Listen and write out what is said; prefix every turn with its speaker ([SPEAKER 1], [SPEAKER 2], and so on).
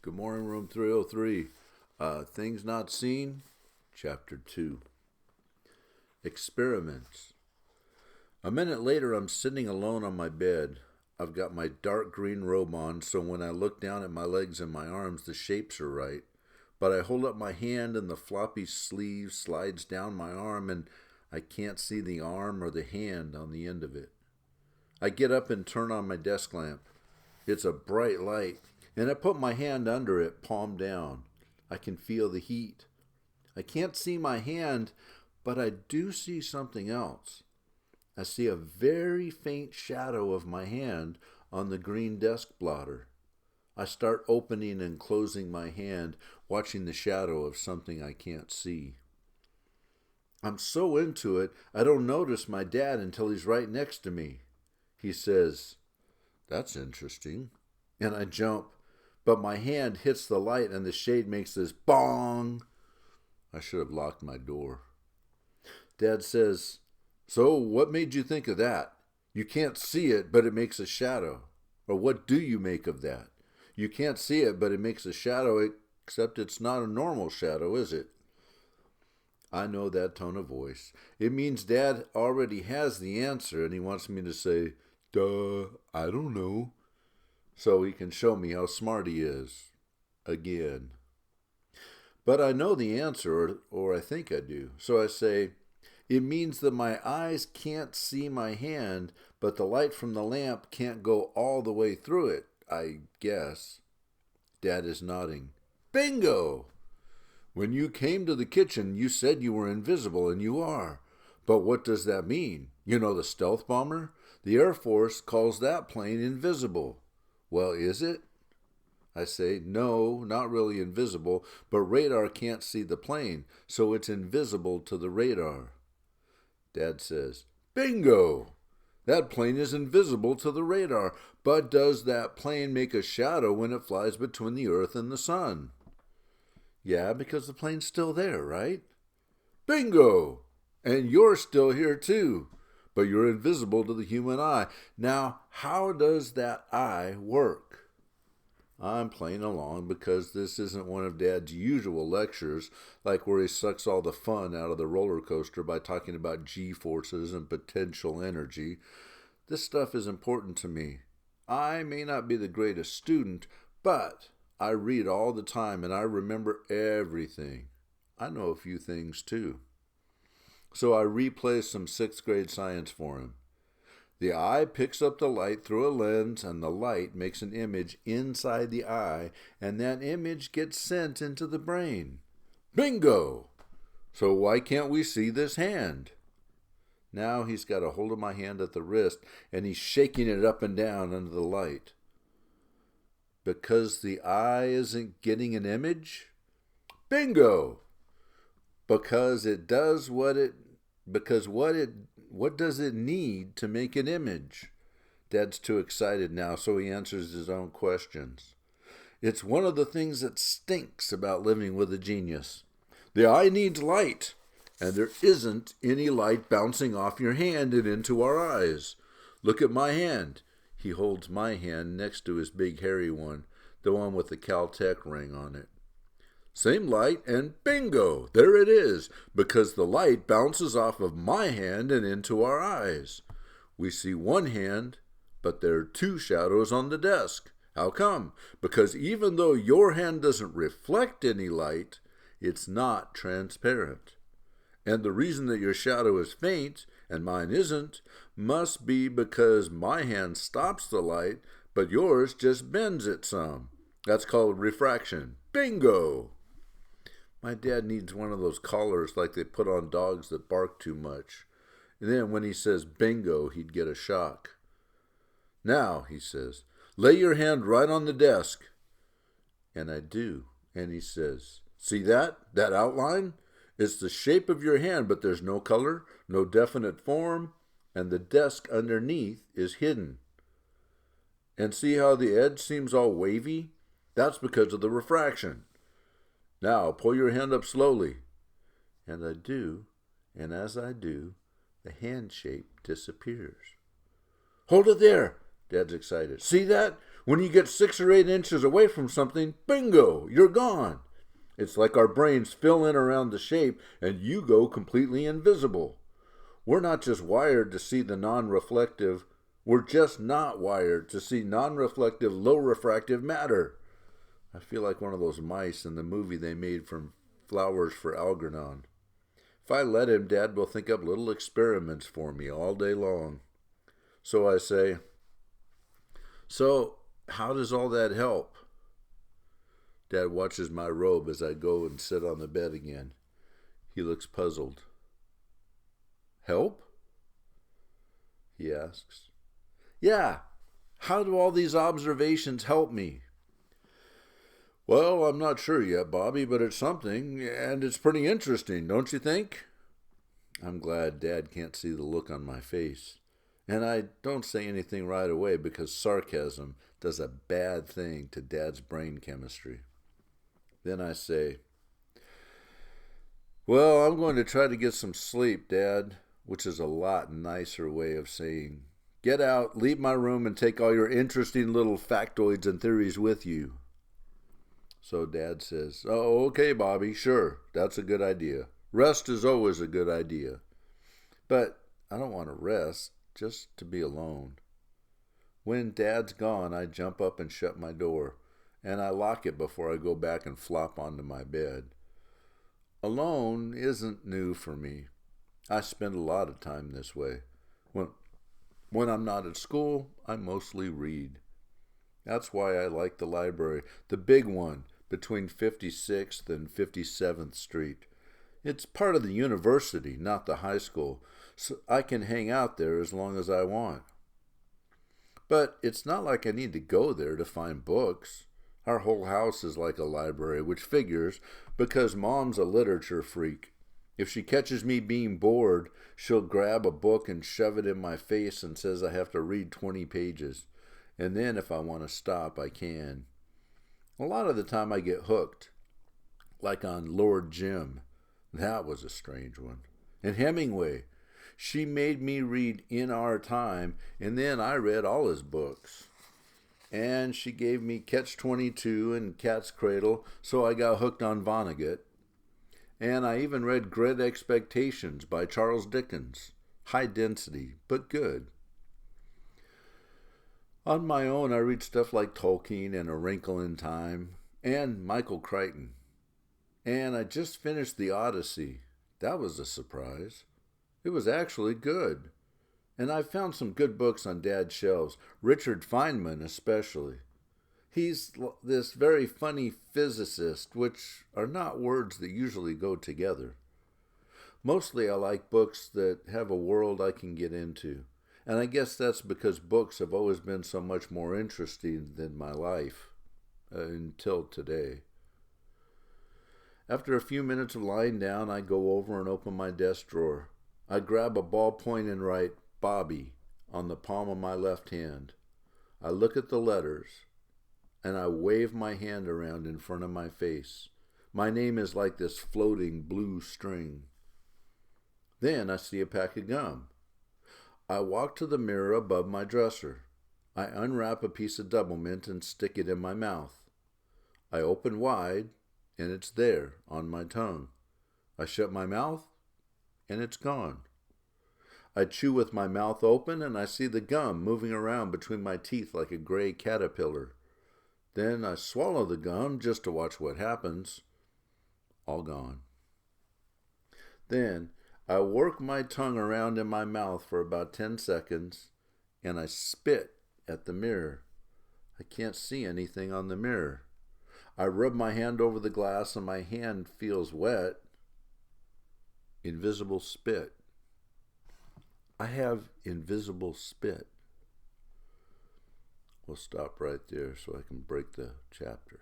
[SPEAKER 1] Good morning, room 303. Things Not Seen, Chapter 2. Experiments. A minute later, I'm sitting alone on my bed. I've got my dark green robe on, so when I look down at my legs and my arms, the shapes are right. But I hold up my hand and the floppy sleeve slides down my arm, and I can't see the arm or the hand on the end of it. I get up and turn on my desk lamp. It's a bright light, and I put my hand under it, palm down. I can feel the heat. I can't see my hand, but I do see something else. I see a very faint shadow of my hand on the green desk blotter. I start opening and closing my hand, watching the shadow of something I can't see. I'm so into it, I don't notice my dad until he's right next to me. He says, "That's interesting." And I jump, but my hand hits the light and the shade makes this bong. I should have locked my door. Dad says, "So what made you think of that? You can't see it, but it makes a shadow. Or what do you make of that? You can't see it, but it makes a shadow, except it's not a normal shadow, is it?" I know that tone of voice. It means Dad already has the answer, and he wants me to say, "Duh, I don't know," so he can show me how smart he is. Again. But I know the answer, or I think I do. So I say, "It means that my eyes can't see my hand, but the light from the lamp can't go all the way through it, I guess." Dad is nodding. "Bingo! When you came to the kitchen, you said you were invisible, and you are. But what does that mean? You know the stealth bomber? The Air Force calls that plane invisible. Well, is it?" I say, "No, not really invisible, but radar can't see the plane, so it's invisible to the radar." Dad says, "Bingo! That plane is invisible to the radar, but does that plane make a shadow when it flies between the Earth and the sun?" "Yeah, because the plane's still there, right?" "Bingo! And you're still here too, but you're invisible to the human eye. Now, how does that eye work?" I'm playing along because this isn't one of Dad's usual lectures, like where he sucks all the fun out of the roller coaster by talking about G-forces and potential energy. This stuff is important to me. I may not be the greatest student, but I read all the time and I remember everything. I know a few things too. So I replay some 6th grade science for him. The eye picks up the light through a lens, and the light makes an image inside the eye, and that image gets sent into the brain. Bingo! So why can't we see this hand? Now he's got a hold of my hand at the wrist, and he's shaking it up and down under the light. Because the eye isn't getting an image? Bingo! Because it does what does it need to make an image? Dad's too excited now, so he answers his own questions. It's one of the things that stinks about living with a genius. The eye needs light, and there isn't any light bouncing off your hand and into our eyes. Look at my hand. He holds my hand next to his big hairy one, the one with the Caltech ring on it. Same light, and bingo, there it is, because the light bounces off of my hand and into our eyes. We see one hand, but there are two shadows on the desk. How come? Because even though your hand doesn't reflect any light, it's not transparent. And the reason that your shadow is faint and mine isn't must be because my hand stops the light, but yours just bends it some. That's called refraction. Bingo! My dad needs one of those collars like they put on dogs that bark too much. And then when he says bingo, he'd get a shock. "Now," he says, "lay your hand right on the desk." And I do. And he says, "See that? That outline? It's the shape of your hand, but there's no color, no definite form, and the desk underneath is hidden. And see how the edge seems all wavy? That's because of the refraction. Now, pull your hand up slowly." And I do, and as I do, the hand shape disappears. "Hold it there," Dad's excited. "See that? When you get 6 or 8 inches away from something, bingo, you're gone. It's like our brains fill in around the shape and you go completely invisible. We're not just wired to see the non-reflective, we're just not wired to see non-reflective, low-refractive matter. I feel like one of those mice in the movie they made from Flowers for Algernon. If I let him, Dad will think up little experiments for me all day long. So I say, so how does all that help? Dad watches my robe as I go and sit on the bed again. He looks puzzled. Help? He asks. Yeah, how do all these observations help me? Well, I'm not sure yet, Bobby, but it's something, and it's pretty interesting, don't you think? I'm glad Dad can't see the look on my face. And I don't say anything right away because sarcasm does a bad thing to Dad's brain chemistry. Then I say, well, I'm going to try to get some sleep, Dad, which is a lot nicer way of saying, get out, leave my room, and take all your interesting little factoids and theories with you. So Dad says, oh, okay, Bobby, sure, that's a good idea. Rest is always a good idea. But I don't want to rest, just to be alone. When Dad's gone, I jump up and shut my door, and I lock it before I go back and flop onto my bed. Alone isn't new for me. I spend a lot of time this way. When I'm not at school, I mostly read. That's why I like the library, the big one between 56th and 57th Street. It's part of the university, not the high school, so I can hang out there as long as I want. But it's not like I need to go there to find books. Our whole house is like a library, which figures because Mom's a literature freak. If she catches me being bored, she'll grab a book and shove it in my face and says I have to read 20 pages. And then if I want to stop, I can. A lot of the time I get hooked, like on Lord Jim. That was a strange one. And Hemingway. She made me read In Our Time, and then I read all his books. And she gave me Catch-22 and Cat's Cradle, so I got hooked on Vonnegut. And I even read Great Expectations by Charles Dickens. High density, but good. On my own, I read stuff like Tolkien and A Wrinkle in Time, and Michael Crichton. And I just finished The Odyssey. That was a surprise. It was actually good. And I found some good books on Dad's shelves, Richard Feynman especially. He's this very funny physicist, which are not words that usually go together. Mostly I like books that have a world I can get into. And I guess that's because books have always been so much more interesting than my life, until today. After a few minutes of lying down, I go over and open my desk drawer. I grab a ballpoint and write Bobby on the palm of my left hand. I look at the letters, and I wave my hand around in front of my face. My name is like this floating blue string. Then I see a pack of gum. I walk to the mirror above my dresser. I unwrap a piece of Doublemint and stick it in my mouth. I open wide, and it's there on my tongue. I shut my mouth, and it's gone. I chew with my mouth open, and I see the gum moving around between my teeth like a gray caterpillar. Then I swallow the gum just to watch what happens. All gone. Then I work my tongue around in my mouth for about 10 seconds, and I spit at the mirror. I can't see anything on the mirror. I rub my hand over the glass, and my hand feels wet. Invisible spit. I have invisible spit. We'll stop right there so I can break the chapter.